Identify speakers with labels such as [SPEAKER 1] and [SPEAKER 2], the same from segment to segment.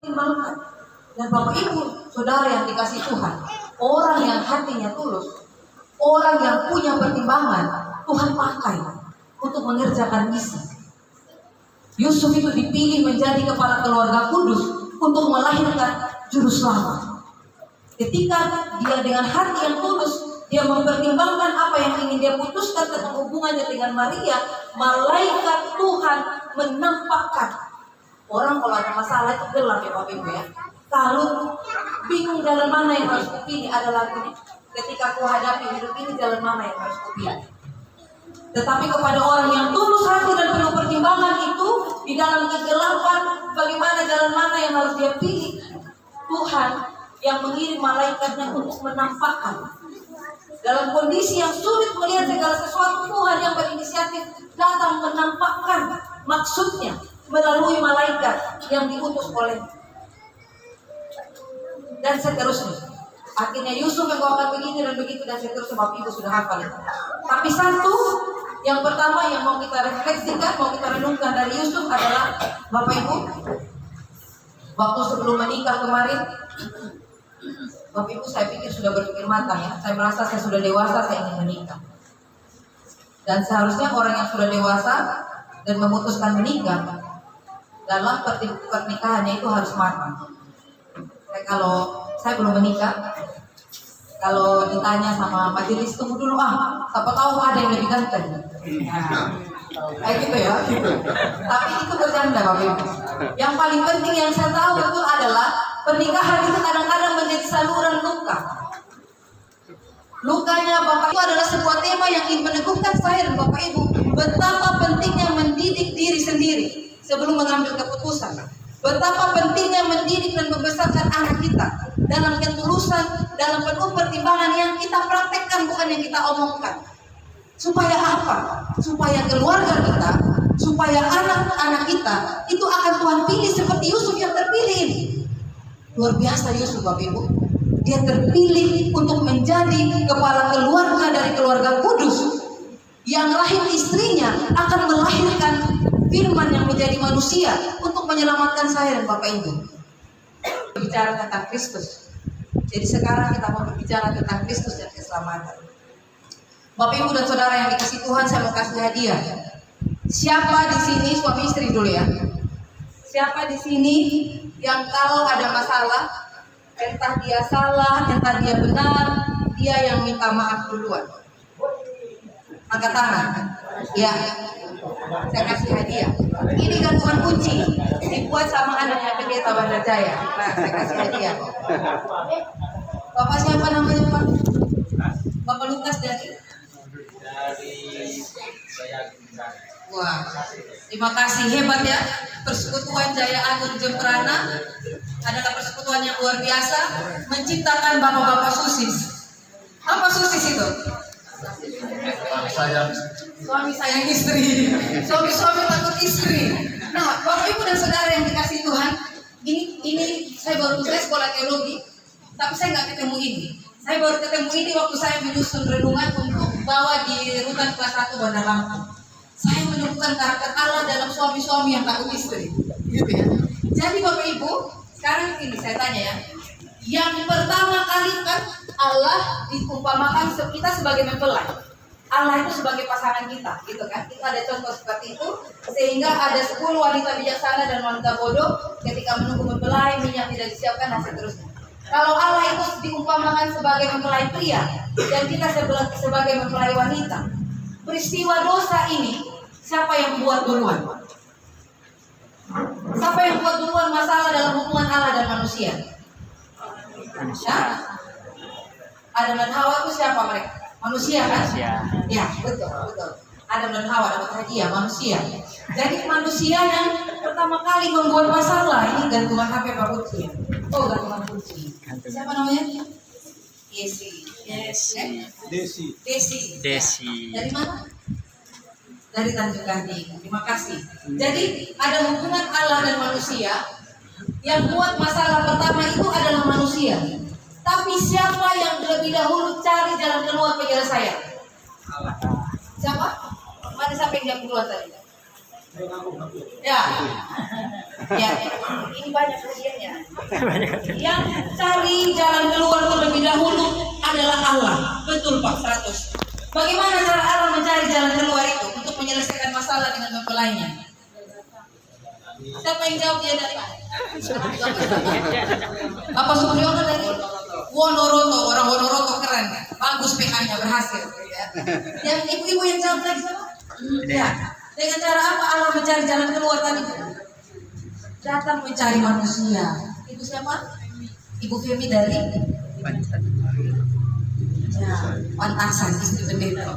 [SPEAKER 1] pertimbangkan. Dan Bapak Ibu, Saudara yang dikasih Tuhan, orang yang hatinya tulus, orang yang punya pertimbangan, Tuhan pakai untuk mengerjakan misi. Yusuf itu dipilih menjadi kepala keluarga kudus untuk melahirkan juru selamat. Ketika dia dengan hati yang tulus, dia mempertimbangkan apa yang ingin dia putuskan tentang hubungannya dengan Maria, malaikat Tuhan menampakkan. Orang kalau ada masalah itu gelap ya Bapak Ibu ya. Kalau bingung jalan mana yang harus kupilih, ada lagunya. Ketika ku hadapi hidup ini, jalan mana yang harus kupilih. Tetapi kepada orang yang tulus hati dan penuh pertimbangan itu, di dalam kegelapan, bagaimana jalan mana yang harus dia pilih, Tuhan yang mengirim malaikatnya untuk menampakkan. Dalam kondisi yang sulit melihat segala sesuatu, Tuhan yang berinisiatif datang menampakkan maksudnya melalui malaikat yang diutus oleh. Dan seterusnya. Akhirnya Yusuf membawakan begini dan begitu dan seterusnya. Bapak Ibu sudah hafal itu. Tapi satu yang pertama yang mau kita refleksikan, mau kita renungkan dari Yusuf adalah Bapak Ibu, waktu sebelum menikah kemarin, Bapak Ibu saya pikir sudah berpikir matang ya. Saya merasa saya sudah dewasa, saya ingin menikah. Dan seharusnya orang yang sudah dewasa dan memutuskan menikah, dalam pernikahannya itu harus matang. Kalau saya belum menikah, kalau ditanya sama majelis, tunggu dulu siapa tahu ada yang lebih ganteng. Kayak gitu ya. Tapi itu bercanda Bapak Ibu. Yang paling penting yang saya tahu betul adalah pernikahan itu kadang-kadang menjadi saluran luka. Lukanya Bapak Ibu adalah sebuah tema yang ingin meneguhkan saya dan Bapak Ibu betapa pentingnya mendidik diri sendiri sebelum mengambil keputusan. Betapa pentingnya mendidik dan membesarkan anak kita dalam ketulusan, dalam penuh pertimbangan yang kita praktekkan, bukan yang kita omongkan. Supaya apa? Supaya keluarga kita, supaya anak-anak kita itu akan Tuhan pilih seperti Yusuf yang terpilih ini. Luar biasa Yusuf Bapak Ibu. Dia terpilih untuk menjadi kepala keluarga dari keluarga kudus, yang rahim istrinya akan melahirkan firman yang menjadi manusia untuk menyelamatkan saya dan Bapak Ibu. Berbicara tentang Kristus. Jadi sekarang kita mau berbicara tentang Kristus dan keselamatan. Bapak Ibu dan Saudara yang dikasih Tuhan, saya mau kasih hadiah. Siapa di sini, suami istri dulu ya. Siapa di sini yang kalau ada masalah, entah dia salah, entah dia benar, dia yang minta maaf duluan? Angkat tangan. Ya, saya kasih hadiah. Ini gantungan kunci dibuat sama anaknya Pendeta Bandar Jaya. Nah, saya kasih hadiah. Bapak siapa namanya Pak? Bapak Lukas dari Wah, terima kasih, hebat ya. Persekutuan Jaya Agung Jembrana adalah persekutuan yang luar biasa, menciptakan bapak-bapak susis. Apa susis itu? Suami sayang istri, suami takut istri. Nah, Bapak Ibu dan Saudara yang dikasih Tuhan, ini saya sekolah teologi, tapi saya nggak ketemu ini. Saya baru ketemu ini waktu saya menyusun renungan untuk bawa di rutan kelas 1 Bandar Lampung. Saya menemukan karakter Allah dalam suami-suami yang takut istri, gitu ya. Jadi Bapak Ibu, sekarang ini saya tanya ya, yang pertama kali kan Allah diumpamakan kita sebagai mempelai. Allah itu sebagai pasangan kita, gitu kan? Kita ada contoh seperti itu, sehingga ada 10 wanita bijaksana dan wanita bodoh ketika menunggu mempelai, minyak tidak disiapkan dan seterusnya. Kalau Allah itu diumpamakan sebagai mempelai pria dan kita sebagai mempelai wanita, peristiwa dosa ini siapa yang buat duluan? Siapa yang buat duluan masalah dalam hubungan Allah dan manusia? Ya? Adam dan Hawa itu siapa mereka? Manusia kan? Ya, betul. Adam dan Hawa dapat hadiah manusia. Jadi manusia yang pertama kali membuat masalah. Ini gantungan HP Pak Putri. Oh, gantungan kunci. Siapa namanya? Desi. Dari mana? Dari Tanjung Ganti. Terima kasih. Jadi ada hubungan Allah dan manusia. Yang buat masalah pertama itu adalah manusia. Tapi siapa yang lebih dahulu cari jalan keluar penyelesaian? Allah. Siapa? Mana siapa yang jawab duluan tadi? Ya. Ya, ini banyak kejadiannya. Yang cari jalan keluar terlebih dahulu adalah Allah. Betul Pak, 100. Bagaimana cara Allah mencari jalan keluar itu untuk menyelesaikan masalah dengan mempelainya? Siapa yang jawab dia dari mana? Apa Supriyono dari Wonoroto, orang Wonoroto keren, bagus PK-nya berhasil. Ya. Yang ibu-ibu yang jawab lagi sama? Ya. Dengan cara apa Allah mencari jalan keluar tadi? Datang mencari manusia. Itu siapa? Ibu Femi dari ya, Pantasan istri pendeta.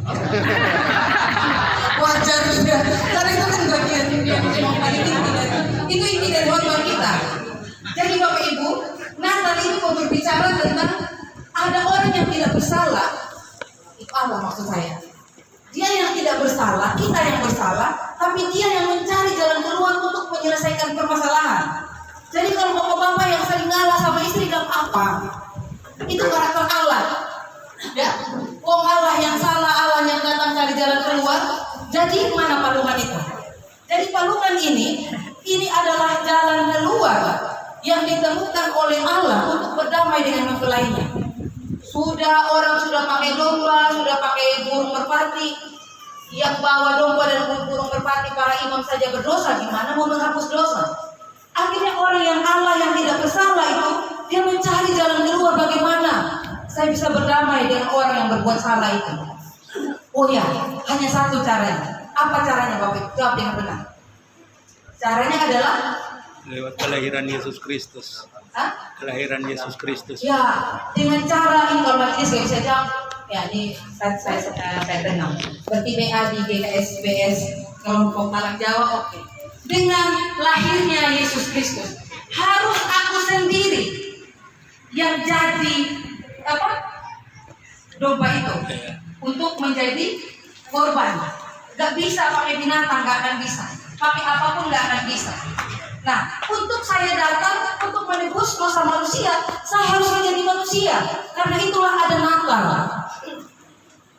[SPEAKER 1] Wajar juga. Karena itu kan bagian yang paling tinggi dari itu inti dari khotbah kita. Jadi Bapak Ibu, Natal ini mau berbicara tentang ada orang yang tidak bersalah. Itu Allah maksud saya. Dia yang tidak bersalah, kita yang bersalah, tapi dia yang mencari jalan keluar untuk menyelesaikan permasalahan. Jadi kalau bapak-bapak yang sering ngalah sama istri gak apa, itu karakter Allah. Ya, Allah yang salah, Allah yang datang cari jalan keluar. Jadi mana palungan itu? Jadi palungan ini adalah jalan keluar yang ditemukan oleh Allah untuk berdamai dengan mempelainya. Orang sudah pakai domba, sudah pakai burung merpati, yang bawa domba dan burung merpati para imam saja berdosa, gimana mau menghapus dosa? Akhirnya orang yang Allah yang tidak bersalah itu dia mencari jalan keluar, bagaimana saya bisa berdamai dengan orang yang berbuat salah itu. Oh ya, hanya satu caranya. Apa caranya Bapak? Jawab dengan benar. Caranya adalah
[SPEAKER 2] lewat kelahiran Yesus Kristus.
[SPEAKER 1] Hah?
[SPEAKER 2] Kelahiran Yesus Kristus.
[SPEAKER 1] Ya, dengan cara ini kalau ini saya bisa jawab. Ya, ini saya tenang. Berarti BA di GKS BS kelompok Malang Jawa, oke. Dengan lahirnya Yesus Kristus, harus aku sendiri yang jadi domba itu untuk menjadi korban. Gak bisa pakai binatang, gak akan bisa. Pakai apapun gak akan bisa. Nah, untuk saya datang untuk menebus dosa manusia, saya harus menjadi manusia. Karena itulah ada Natal.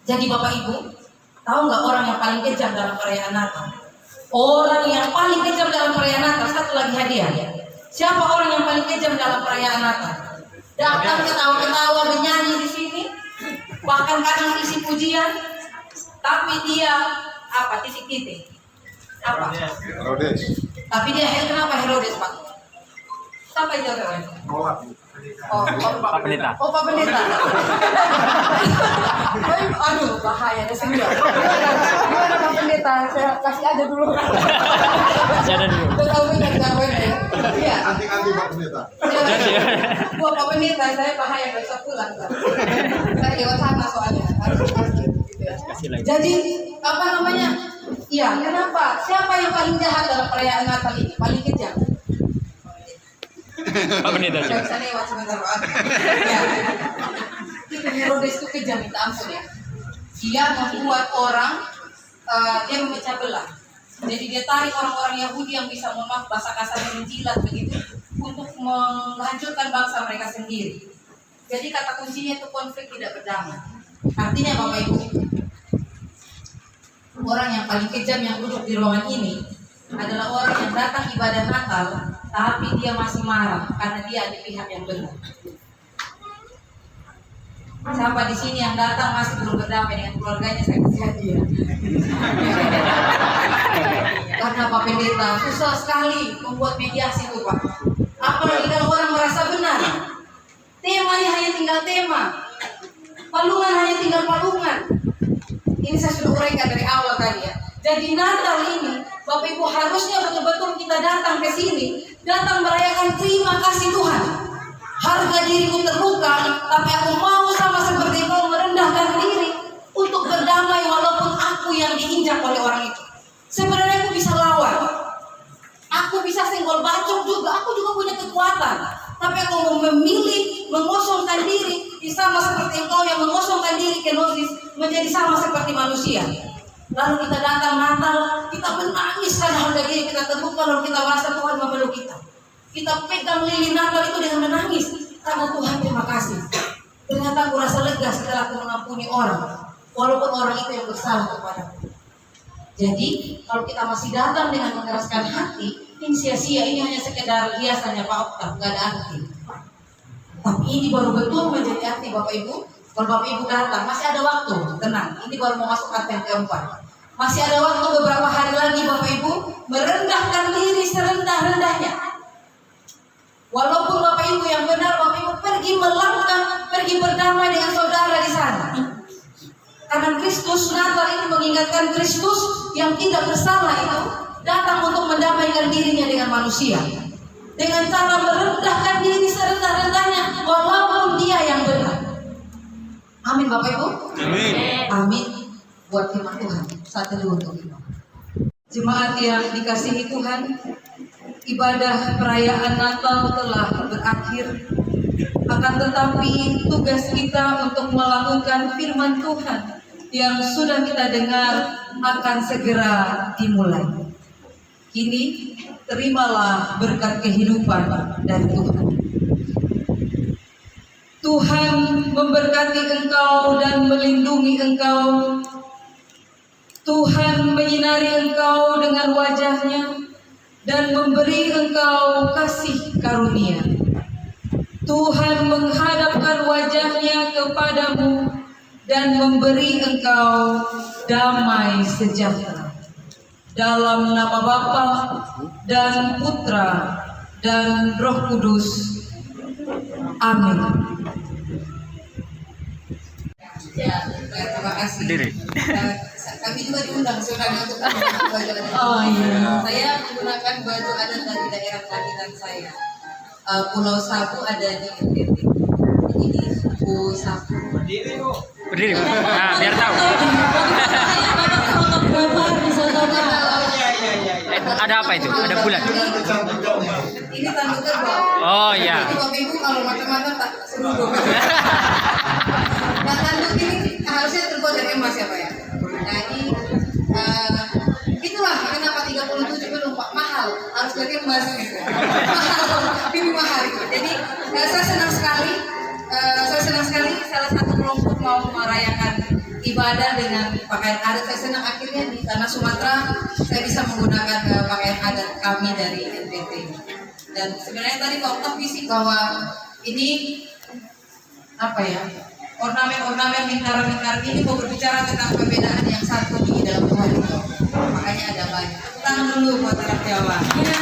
[SPEAKER 1] Jadi Bapak Ibu, tahu nggak orang yang paling kejam dalam perayaan Natal? Orang yang paling kejam dalam perayaan Natal, satu lagi hadiah. Siapa orang yang paling kejam dalam perayaan Natal? Datang ketawa-ketawa menyanyi di sini, bahkan kadang isi pujian, tapi dia apa? Titik-titik. Apa?
[SPEAKER 3] Herodes.
[SPEAKER 1] Tapi dia kenapa Herodes Pak? Siapa yang jawab? Pak Pendeta. Oh Pak Pendeta. Aduh bahaya ada semua. Gimana Pak Pendeta? Saya kasih aja dulu. Kasih ada dulu. Tahu nggak tahu ya? Iya.
[SPEAKER 3] Anti Pak Pendeta.
[SPEAKER 1] Gua Pak Pendeta saya bahaya nggak bisa pulang. Saya lewat sana soalnya. Jadi apa namanya? Iya, kenapa? Siapa yang paling jahat dalam perayaan Natal ini? Paling kejam?
[SPEAKER 2] Apa nih tadi?
[SPEAKER 1] Saya bisa lewat sebentar Pak. Ya. Itu Herodes itu kejam, minta ampun ya. Dia membuat orang, dia memecah belah. Jadi dia tarik orang-orang Yahudi yang bisa mohon bahasa kasarnya menjilat begitu untuk menghancurkan bangsa mereka sendiri. Jadi kata kuncinya itu konflik tidak berdamai. Artinya Bapak Ibu, orang yang paling kejam yang duduk di ruangan ini adalah orang yang datang ibadah Natal, tapi dia masih marah karena dia di pihak yang benar. Siapa di sini yang datang masih belum berdamai dengan keluarganya, saya kasih hadiah. Karena Pak Pendeta susah sekali membuat mediasi itu Pak. Apalagi kalau orang merasa benar. Temanya hanya tinggal tema, palungan hanya tinggal palungan. Ini saya sudah uraikan dari awal tadi ya. Jadi Natal ini, Bapak Ibu harusnya betul-betul kita datang ke sini, datang merayakan terima kasih Tuhan. Harga diriku terluka, tapi aku mau sama seperti kau merendahkan diri untuk berdamai walaupun aku yang diinjak oleh orang itu. Sebenarnya aku bisa lawan, aku bisa senggol bacok juga, aku juga punya kekuatan. Tapi aku mau memilih mengosongkan diri, sama seperti engkau yang mengosongkan diri kenosis, menjadi sama seperti manusia. Lalu kita datang Natal, kita menangis karena harga diri kita terbuka, lalu kita merasa Tuhan memeluk kita. Kita pegang lilin Natal itu dengan menangis karena Tuhan terima kasih. Ternyata aku rasa lega setelah aku mengampuni orang, walaupun orang itu yang bersalah kepadaku. Jadi kalau kita masih datang dengan mengeraskan hati, Ini sia-sia, ini hanya sekedar hiasannya Pak Oktav, nggak ada arti. Tapi ini baru betul menjadi arti Bapak Ibu. Kalau Bapak Ibu datang, masih ada waktu, tenang. Ini baru mau masuk Advent keempat. Masih ada waktu beberapa hari lagi Bapak Ibu merendahkan diri serendah-rendahnya. Walaupun Bapak Ibu yang benar, Bapak Ibu pergi melangkah, pergi berdamai dengan saudara di sana. Karena Kristus Natal ini mengingatkan Kristus yang tidak bersalah itu datang untuk mendamaikan dirinya dengan manusia. Dengan cara merendahkan diri serendah-rendahnya walaupun dia yang benar. Amin Bapak Ibu.
[SPEAKER 2] Amin.
[SPEAKER 1] Amin. Buat firman Tuhan. Saat teduh untuk firman. Jemaat yang dikasihi Tuhan, ibadah perayaan Natal telah berakhir. Akan tetapi tugas kita untuk melakukan firman Tuhan yang sudah kita dengar akan segera dimulai. Kini terimalah berkat kehidupan dari Tuhan. Tuhan memberkati engkau dan melindungi engkau. Tuhan menyinari engkau dengan wajahnya dan memberi engkau kasih karunia. Tuhan menghadapkan wajahnya kepadamu dan memberi engkau damai sejahtera. Dalam nama Bapa dan Putra dan Roh Kudus. Amin. Ya, terima kasih. Kami juga diundang sebenarnya untuk menggunakan baju adat. Oh iya. Saya menggunakan baju adat dari daerah kelahiran saya. Pulau Sabu ada di NTT. Ini suku Sabu.
[SPEAKER 2] Berdiri. Nah, biar tahu. Ada apa itu? Ada bulan.
[SPEAKER 1] Ini tanduk kerbau.
[SPEAKER 2] Oh iya.
[SPEAKER 1] Jadi Bapak Ibu kalau mata-mata tak seruduk. Nah tanduk ini harusnya terbuat dari emas ya Pak ya. Nah ini itulah kenapa 37 belum Pak mahal. Harus dari emas gitu. Mahal, ini mahal itu. Jadi saya senang sekali. Salah satu kelompok mau merayakan ibadah dengan pakaian adat. Saya senang akhirnya di tanah Sumatera saya bisa menggunakan pakaian adat kami dari NTT. Dan sebenarnya tadi Pak Oktav bisik bahwa ini apa ya, ornamen-ornamen lingkaran-lingkaran ini mau berbicara tentang perbedaan yang satu di dalam Tuhan itu. Makanya ada banyak. Tangan dulu buat orang Jawa. Ya.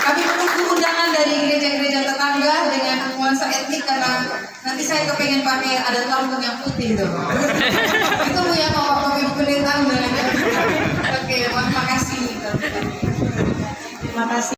[SPEAKER 1] Kami menunggu undangan dari gereja-gereja tetangga dengan nuansa etnik karena nanti saya kepengen pakai adat Lampung yang putih itu. Itu Bu ya kalau Bapak Ibu pendeta. Oke, makasih. Terima kasih.